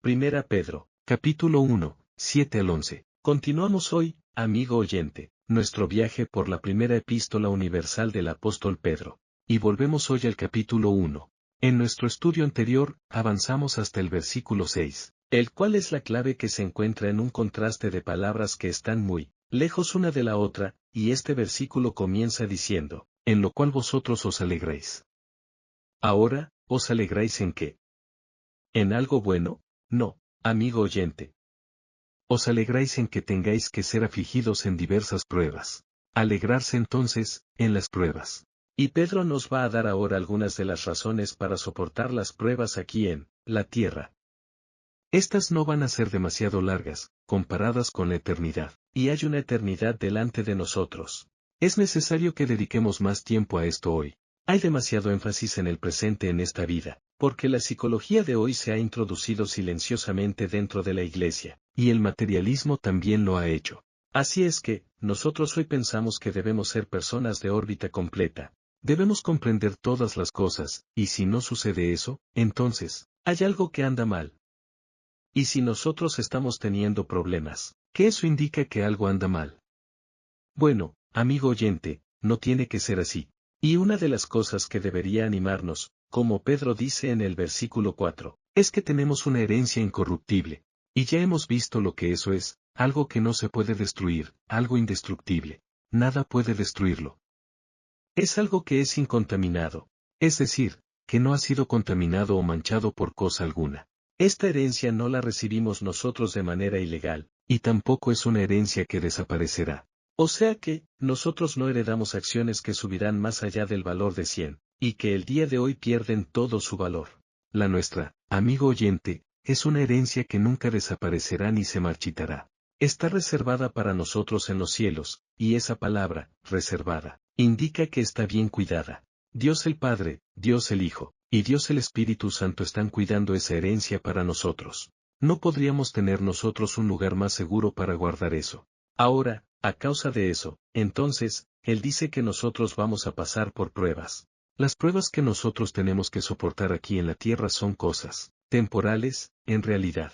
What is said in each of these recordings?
Primera Pedro, capítulo 1, 7 al 11. Continuamos hoy, amigo oyente, nuestro viaje por la primera epístola universal del apóstol Pedro. Y volvemos hoy al capítulo 1. En nuestro estudio anterior, avanzamos hasta el versículo 6, el cual es la clave que se encuentra en un contraste de palabras que están muy lejos una de la otra, y este versículo comienza diciendo, en lo cual vosotros os alegráis. Ahora, ¿os alegráis en qué? ¿En algo bueno? No, amigo oyente. Os alegráis en que tengáis que ser afligidos en diversas pruebas. Alegrarse entonces, en las pruebas. Y Pedro nos va a dar ahora algunas de las razones para soportar las pruebas aquí en la tierra. Estas no van a ser demasiado largas, comparadas con la eternidad, y hay una eternidad delante de nosotros. Es necesario que dediquemos más tiempo a esto hoy. Hay demasiado énfasis en el presente en esta vida, porque la psicología de hoy se ha introducido silenciosamente dentro de la iglesia, y el materialismo también lo ha hecho. Así es que, nosotros hoy pensamos que debemos ser personas de órbita completa. Debemos comprender todas las cosas, y si no sucede eso, entonces, hay algo que anda mal. Y si nosotros estamos teniendo problemas, ¿qué eso indica que algo anda mal? Bueno, amigo oyente, no tiene que ser así. Y una de las cosas que debería animarnos, como Pedro dice en el versículo 4, es que tenemos una herencia incorruptible. Y ya hemos visto lo que eso es, algo que no se puede destruir, algo indestructible. Nada puede destruirlo. Es algo que es incontaminado, es decir, que no ha sido contaminado o manchado por cosa alguna. Esta herencia no la recibimos nosotros de manera ilegal, y tampoco es una herencia que desaparecerá. O sea que, nosotros no heredamos acciones que subirán más allá del valor de 100, y que el día de hoy pierden todo su valor. La nuestra, amigo oyente, es una herencia que nunca desaparecerá ni se marchitará. Está reservada para nosotros en los cielos, y esa palabra, reservada, indica que está bien cuidada. Dios el Padre, Dios el Hijo, y Dios el Espíritu Santo están cuidando esa herencia para nosotros. No podríamos tener nosotros un lugar más seguro para guardar eso. Ahora, a causa de eso, entonces, Él dice que nosotros vamos a pasar por pruebas. Las pruebas que nosotros tenemos que soportar aquí en la tierra son cosas temporales, en realidad.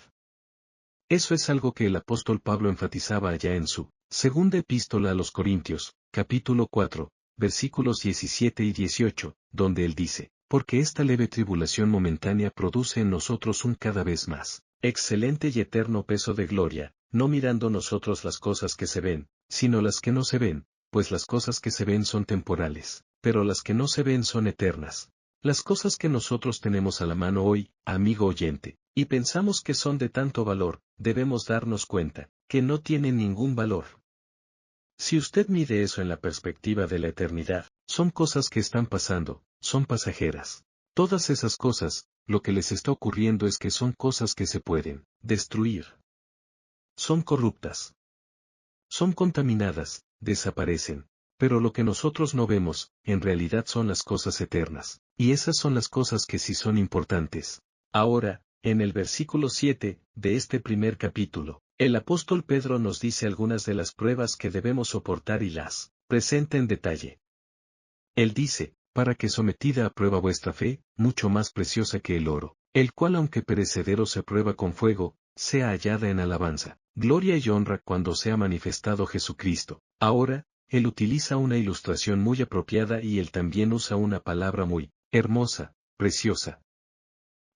Eso es algo que el apóstol Pablo enfatizaba allá en su segunda epístola a los Corintios, capítulo 4, versículos 17 y 18, donde él dice, porque esta leve tribulación momentánea produce en nosotros un cada vez más excelente y eterno peso de gloria, no mirando nosotros las cosas que se ven, sino las que no se ven, pues las cosas que se ven son temporales, pero las que no se ven son eternas. Las cosas que nosotros tenemos a la mano hoy, amigo oyente, y pensamos que son de tanto valor, debemos darnos cuenta, que no tienen ningún valor. Si usted mide eso en la perspectiva de la eternidad, son cosas que están pasando, son pasajeras. Todas esas cosas, lo que les está ocurriendo es que son cosas que se pueden destruir. Son corruptas. Son contaminadas, desaparecen. Pero lo que nosotros no vemos, en realidad son las cosas eternas, y esas son las cosas que sí son importantes. Ahora, en el versículo 7, de este primer capítulo, el apóstol Pedro nos dice algunas de las pruebas que debemos soportar y las presenta en detalle. Él dice, para que sometida a prueba vuestra fe, mucho más preciosa que el oro, el cual aunque perecedero se prueba con fuego, sea hallada en alabanza, gloria y honra cuando sea manifestado Jesucristo. Ahora, él utiliza una ilustración muy apropiada y él también usa una palabra muy hermosa, preciosa.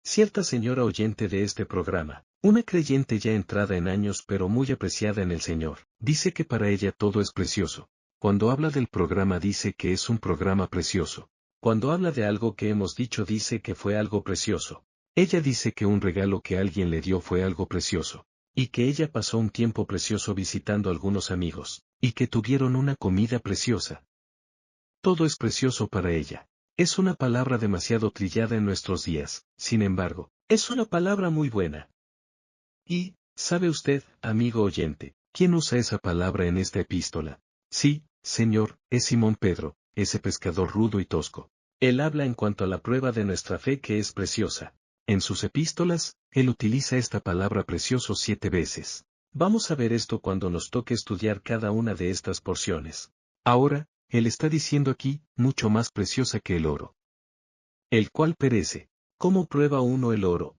Cierta señora oyente de este programa, una creyente ya entrada en años pero muy apreciada en el Señor, dice que para ella todo es precioso. Cuando habla del programa dice que es un programa precioso. Cuando habla de algo que hemos dicho dice que fue algo precioso. Ella dice que un regalo que alguien le dio fue algo precioso. Y que ella pasó un tiempo precioso visitando a algunos amigos, y que tuvieron una comida preciosa. Todo es precioso para ella. Es una palabra demasiado trillada en nuestros días, sin embargo, es una palabra muy buena. Y, ¿sabe usted, amigo oyente, quién usa esa palabra en esta epístola? Sí, señor, es Simón Pedro, ese pescador rudo y tosco. Él habla en cuanto a la prueba de nuestra fe que es preciosa. En sus epístolas, él utiliza esta palabra precioso 7 veces. Vamos a ver esto cuando nos toque estudiar cada una de estas porciones. Ahora, él está diciendo aquí, mucho más preciosa que el oro. El cual perece. ¿Cómo prueba uno el oro?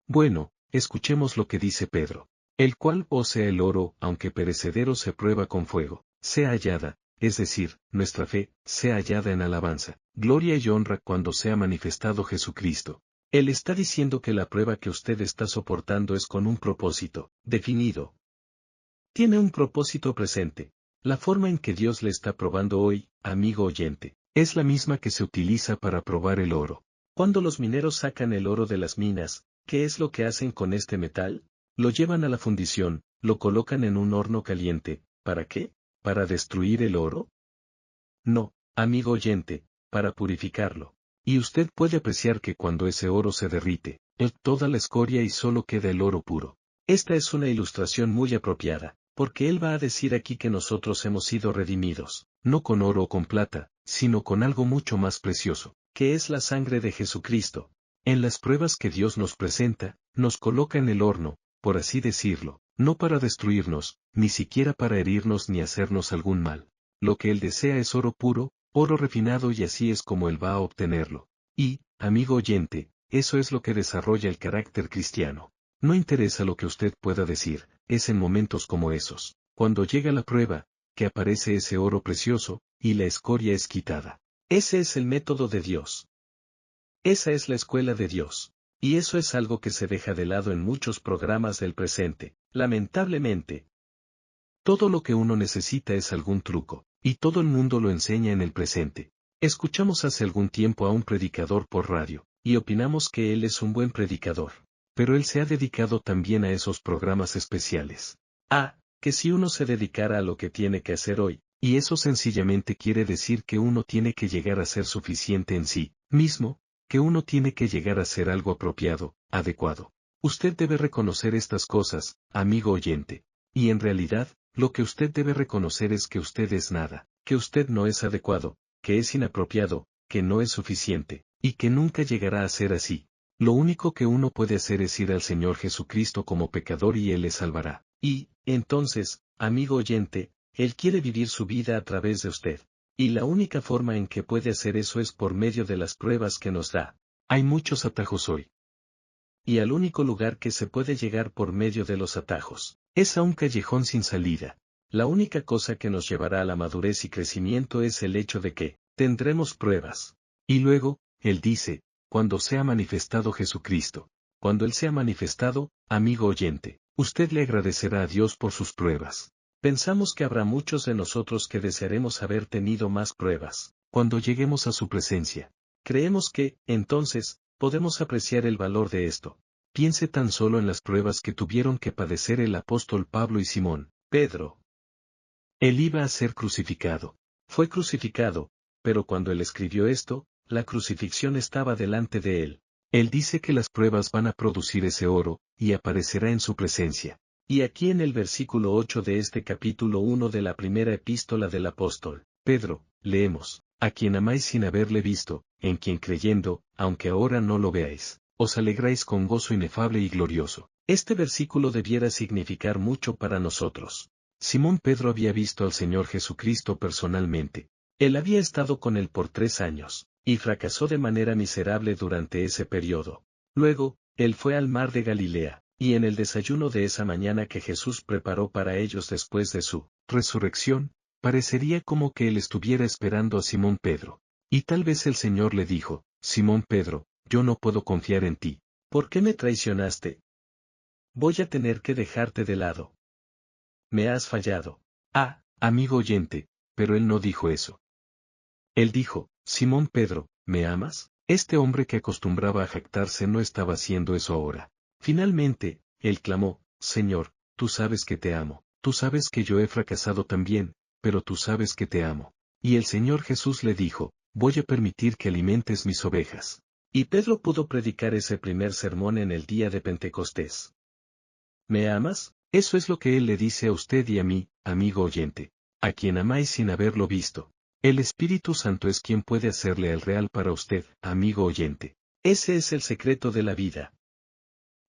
Bueno, escuchemos lo que dice Pedro. El cual, o sea el oro, aunque perecedero se prueba con fuego, sea hallada, es decir, nuestra fe, sea hallada en alabanza, gloria y honra cuando sea manifestado Jesucristo. Él está diciendo que la prueba que usted está soportando es con un propósito, definido. Tiene un propósito presente. La forma en que Dios le está probando hoy, amigo oyente, es la misma que se utiliza para probar el oro. Cuando los mineros sacan el oro de las minas, ¿qué es lo que hacen con este metal? Lo llevan a la fundición, lo colocan en un horno caliente. ¿Para qué? ¿Para destruir el oro? No, amigo oyente, para purificarlo. Y usted puede apreciar que cuando ese oro se derrite, toda la escoria y solo queda el oro puro. Esta es una ilustración muy apropiada, porque él va a decir aquí que nosotros hemos sido redimidos, no con oro o con plata, sino con algo mucho más precioso, que es la sangre de Jesucristo. En las pruebas que Dios nos presenta, nos coloca en el horno, por así decirlo, no para destruirnos, ni siquiera para herirnos ni hacernos algún mal. Lo que él desea es oro puro, oro refinado y así es como él va a obtenerlo. Y, amigo oyente, eso es lo que desarrolla el carácter cristiano. No interesa lo que usted pueda decir, es en momentos como esos, cuando llega la prueba, que aparece ese oro precioso, y la escoria es quitada. Ese es el método de Dios. Esa es la escuela de Dios. Y eso es algo que se deja de lado en muchos programas del presente, lamentablemente. Todo lo que uno necesita es algún truco, y todo el mundo lo enseña en el presente. Escuchamos hace algún tiempo a un predicador por radio, y opinamos que él es un buen predicador. Pero él se ha dedicado también a esos programas especiales. Que si uno se dedicara a lo que tiene que hacer hoy, y eso sencillamente quiere decir que uno tiene que llegar a ser suficiente en sí mismo, que uno tiene que llegar a ser algo apropiado, adecuado. Usted debe reconocer estas cosas, amigo oyente. Y en realidad, lo que usted debe reconocer es que usted es nada, que usted no es adecuado, que es inapropiado, que no es suficiente, y que nunca llegará a ser así. Lo único que uno puede hacer es ir al Señor Jesucristo como pecador y Él le salvará. Y, entonces, amigo oyente, Él quiere vivir su vida a través de usted. Y la única forma en que puede hacer eso es por medio de las pruebas que nos da. Hay muchos atajos hoy. Y al único lugar que se puede llegar por medio de los atajos, es a un callejón sin salida. La única cosa que nos llevará a la madurez y crecimiento es el hecho de que, tendremos pruebas. Y luego, Él dice, cuando sea manifestado Jesucristo. Cuando Él sea manifestado, amigo oyente, usted le agradecerá a Dios por sus pruebas. Pensamos que habrá muchos de nosotros que desearemos haber tenido más pruebas, cuando lleguemos a su presencia. Creemos que, entonces, podemos apreciar el valor de esto. Piense tan solo en las pruebas que tuvieron que padecer el apóstol Pablo y Simón, Pedro. Él iba a ser crucificado. Fue crucificado, pero cuando él escribió esto, la crucifixión estaba delante de él. Él dice que las pruebas van a producir ese oro, y aparecerá en su presencia. Y aquí en el versículo 8 de este capítulo 1 de la primera epístola del apóstol Pedro, leemos, a quien amáis sin haberle visto, en quien creyendo, aunque ahora no lo veáis, os alegráis con gozo inefable y glorioso. Este versículo debiera significar mucho para nosotros. Simón Pedro había visto al Señor Jesucristo personalmente. Él había estado con él por 3 años, y fracasó de manera miserable durante ese periodo. Luego, él fue al mar de Galilea, y en el desayuno de esa mañana que Jesús preparó para ellos después de su resurrección, parecería como que él estuviera esperando a Simón Pedro. Y tal vez el Señor le dijo, Simón Pedro, yo no puedo confiar en ti. ¿Por qué me traicionaste? Voy a tener que dejarte de lado. Me has fallado. Amigo oyente, pero él no dijo eso. Él dijo, Simón Pedro, ¿me amas? Este hombre que acostumbraba a jactarse no estaba haciendo eso ahora. Finalmente, él clamó, Señor, tú sabes que te amo, tú sabes que yo he fracasado también, pero tú sabes que te amo. Y el Señor Jesús le dijo, voy a permitir que alimentes mis ovejas. Y Pedro pudo predicar ese primer sermón en el día de Pentecostés. ¿Me amas? Eso es lo que Él le dice a usted y a mí, amigo oyente, a quien amáis sin haberlo visto. El Espíritu Santo es quien puede hacerle el real para usted, amigo oyente. Ese es el secreto de la vida.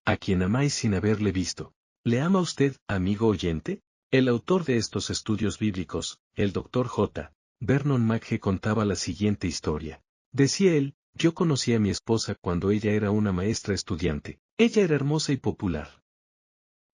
A quien amáis sin haberle visto. ¿Le ama usted, amigo oyente? El autor de estos estudios bíblicos, el Dr. J. Vernon McGee contaba la siguiente historia. Decía él, Yo conocí a mi esposa cuando ella era una maestra estudiante. Ella era hermosa y popular.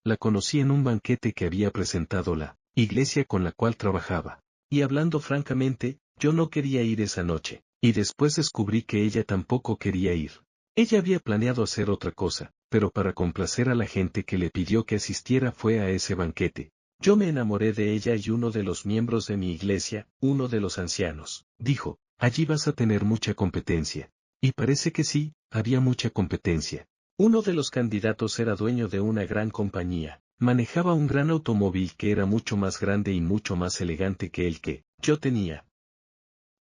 La conocí en un banquete que había presentado la iglesia con la cual trabajaba. Y hablando francamente, yo no quería ir esa noche, y después descubrí que ella tampoco quería ir. Ella había planeado hacer otra cosa, pero para complacer a la gente que le pidió que asistiera fue a ese banquete. Yo me enamoré de ella y uno de los miembros de mi iglesia, uno de los ancianos, dijo, allí vas a tener mucha competencia. Y parece que sí, había mucha competencia. Uno de los candidatos era dueño de una gran compañía, manejaba un gran automóvil que era mucho más grande y mucho más elegante que el que yo tenía.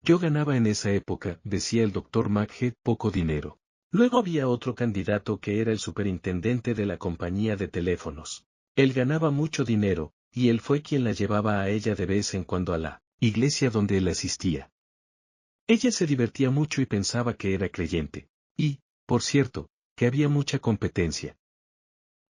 Yo ganaba en esa época, decía el doctor Magge, poco dinero. Luego había otro candidato que era el superintendente de la compañía de teléfonos. Él ganaba mucho dinero, y él fue quien la llevaba a ella de vez en cuando a la iglesia donde él asistía. Ella se divertía mucho y pensaba que era creyente. Y, por cierto, que había mucha competencia.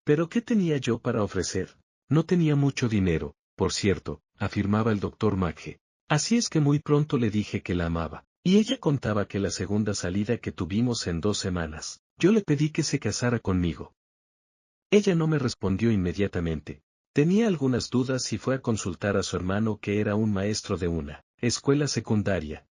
¿Pero qué tenía yo para ofrecer? No tenía mucho dinero, por cierto, afirmaba el doctor Magge. Así es que muy pronto le dije que la amaba. Y ella contaba que la segunda salida que tuvimos en 2 semanas, yo le pedí que se casara conmigo. Ella no me respondió inmediatamente. Tenía algunas dudas y fue a consultar a su hermano que era un maestro de una escuela secundaria.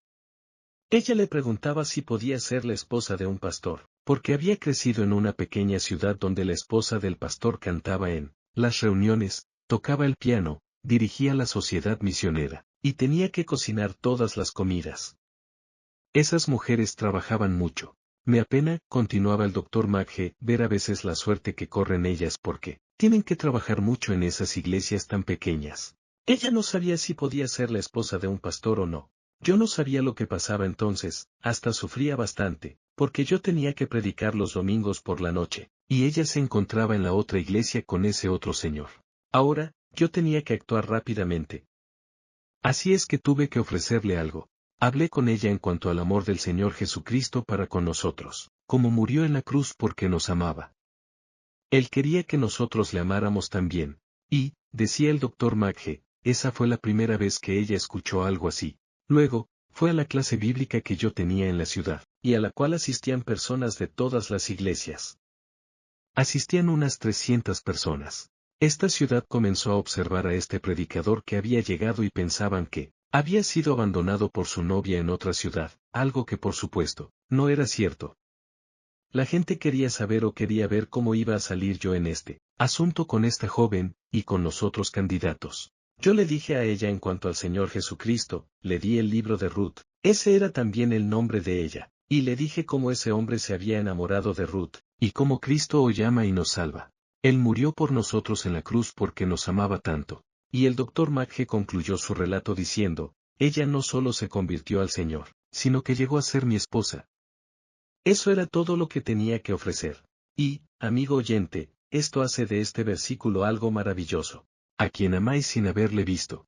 Ella le preguntaba si podía ser la esposa de un pastor, porque había crecido en una pequeña ciudad donde la esposa del pastor cantaba en las reuniones, tocaba el piano, dirigía la sociedad misionera, y tenía que cocinar todas las comidas. Esas mujeres trabajaban mucho. Me apena, continuaba el doctor Magge, ver a veces la suerte que corren ellas porque tienen que trabajar mucho en esas iglesias tan pequeñas. Ella no sabía si podía ser la esposa de un pastor o no. Yo no sabía lo que pasaba entonces, hasta sufría bastante, porque yo tenía que predicar los domingos por la noche, y ella se encontraba en la otra iglesia con ese otro señor. Ahora, yo tenía que actuar rápidamente. Así es que tuve que ofrecerle algo. Hablé con ella en cuanto al amor del Señor Jesucristo para con nosotros, como murió en la cruz porque nos amaba. Él quería que nosotros le amáramos también, y, decía el doctor Magge, esa fue la primera vez que ella escuchó algo así. Luego, fue a la clase bíblica que yo tenía en la ciudad, y a la cual asistían personas de todas las iglesias. Asistían unas 300 personas. Esta ciudad comenzó a observar a este predicador que había llegado y pensaban que había sido abandonado por su novia en otra ciudad, algo que por supuesto, no era cierto. La gente quería saber o quería ver cómo iba a salir yo en este asunto con esta joven, y con los otros candidatos. Yo le dije a ella en cuanto al Señor Jesucristo, le di el libro de Ruth, ese era también el nombre de ella, y le dije cómo ese hombre se había enamorado de Ruth, y cómo Cristo hoy llama y nos salva. Él murió por nosotros en la cruz porque nos amaba tanto. Y el doctor Magge concluyó su relato diciendo, ella no solo se convirtió al Señor, sino que llegó a ser mi esposa. Eso era todo lo que tenía que ofrecer. Y, amigo oyente, esto hace de este versículo algo maravilloso. A quien amáis sin haberle visto.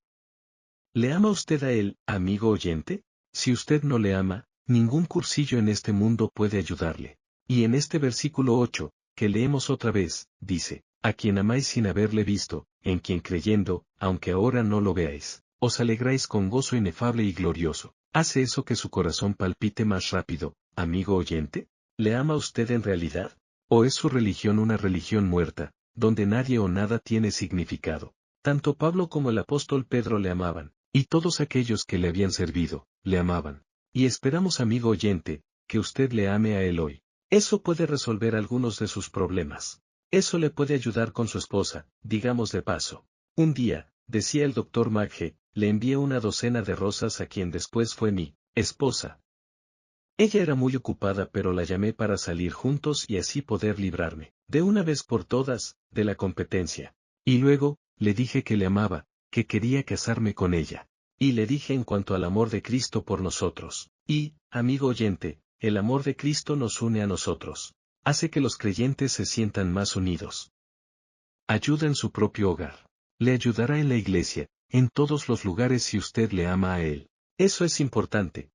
¿Le ama usted a él, amigo oyente? Si usted no le ama, ningún cursillo en este mundo puede ayudarle. Y en este versículo 8, que leemos otra vez, dice, a quien amáis sin haberle visto, en quien creyendo, aunque ahora no lo veáis, os alegráis con gozo inefable y glorioso. ¿Hace eso que su corazón palpite más rápido, amigo oyente? ¿Le ama usted en realidad? ¿O es su religión una religión muerta, donde nadie o nada tiene significado? Tanto Pablo como el apóstol Pedro le amaban, y todos aquellos que le habían servido, le amaban. Y esperamos, amigo oyente, que usted le ame a él hoy. Eso puede resolver algunos de sus problemas. Eso le puede ayudar con su esposa, digamos de paso. Un día, decía el doctor Magge, le envié una docena de rosas a quien después fue mi esposa. Ella era muy ocupada pero la llamé para salir juntos y así poder librarme, de una vez por todas, de la competencia. Y luego, le dije que le amaba, que quería casarme con ella. Y le dije en cuanto al amor de Cristo por nosotros. Y, amigo oyente, el amor de Cristo nos une a nosotros. Hace que los creyentes se sientan más unidos. Ayuda en su propio hogar. Le ayudará en la iglesia, en todos los lugares si usted le ama a Él. Eso es importante.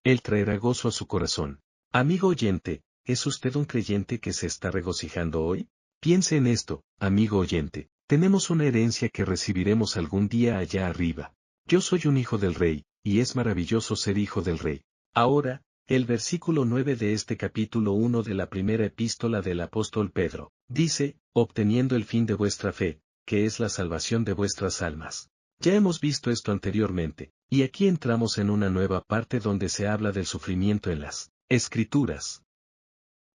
Él traerá gozo a su corazón. Amigo oyente, ¿es usted un creyente que se está regocijando hoy? Piense en esto, amigo oyente. Tenemos una herencia que recibiremos algún día allá arriba. Yo soy un hijo del rey, y es maravilloso ser hijo del rey. Ahora, El versículo 9 de este capítulo 1 de la primera epístola del apóstol Pedro, dice, obteniendo el fin de vuestra fe, que es la salvación de vuestras almas. Ya hemos visto esto anteriormente, y aquí entramos en una nueva parte donde se habla del sufrimiento en las Escrituras.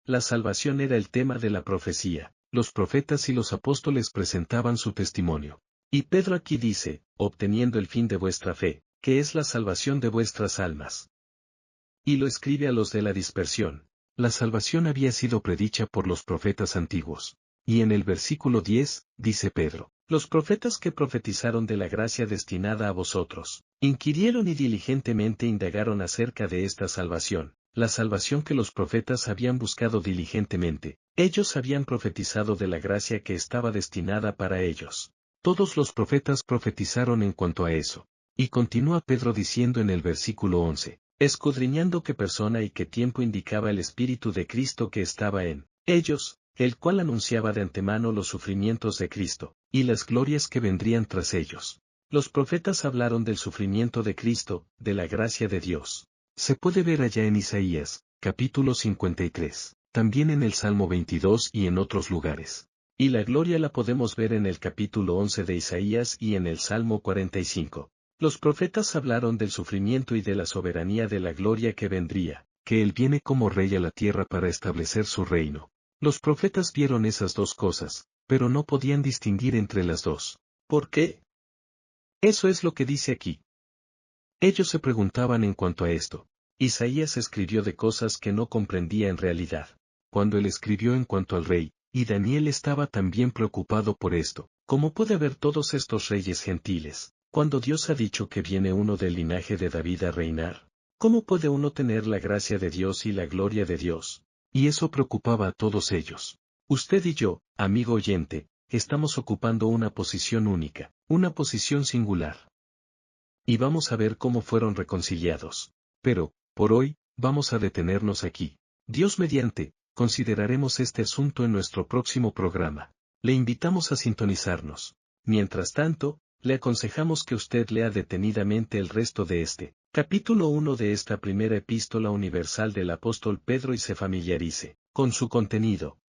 La salvación era el tema de la profecía, los profetas y los apóstoles presentaban su testimonio. Y Pedro aquí dice, obteniendo el fin de vuestra fe, que es la salvación de vuestras almas. Y lo escribe a los de la dispersión. La salvación había sido predicha por los profetas antiguos. Y en el versículo 10, dice Pedro, los profetas que profetizaron de la gracia destinada a vosotros, inquirieron y diligentemente indagaron acerca de esta salvación, la salvación que los profetas habían buscado diligentemente. Ellos habían profetizado de la gracia que estaba destinada para ellos. Todos los profetas profetizaron en cuanto a eso. Y continúa Pedro diciendo en el versículo 11, escudriñando qué persona y qué tiempo indicaba el Espíritu de Cristo que estaba en ellos, el cual anunciaba de antemano los sufrimientos de Cristo, y las glorias que vendrían tras ellos. Los profetas hablaron del sufrimiento de Cristo, de la gracia de Dios. Se puede ver allá en Isaías, capítulo 53, también en el Salmo 22 y en otros lugares. Y la gloria la podemos ver en el capítulo 11 de Isaías y en el Salmo 45. Los profetas hablaron del sufrimiento y de la soberanía de la gloria que vendría, que Él viene como rey a la tierra para establecer su reino. Los profetas vieron esas dos cosas, pero no podían distinguir entre las dos. ¿Por qué? Eso es lo que dice aquí. Ellos se preguntaban en cuanto a esto. Isaías escribió de cosas que no comprendía en realidad. Cuando él escribió en cuanto al rey, y Daniel estaba también preocupado por esto. ¿Cómo puede haber todos estos reyes gentiles, cuando Dios ha dicho que viene uno del linaje de David a reinar? ¿Cómo puede uno tener la gracia de Dios y la gloria de Dios? Y eso preocupaba a todos ellos. Usted y yo, amigo oyente, estamos ocupando una posición única, una posición singular. Y vamos a ver cómo fueron reconciliados. Pero, por hoy, vamos a detenernos aquí. Dios mediante, consideraremos este asunto en nuestro próximo programa. Le invitamos a sintonizarnos. Mientras tanto, le aconsejamos que usted lea detenidamente el resto de este capítulo 1 de esta primera epístola universal del apóstol Pedro y se familiarice con su contenido.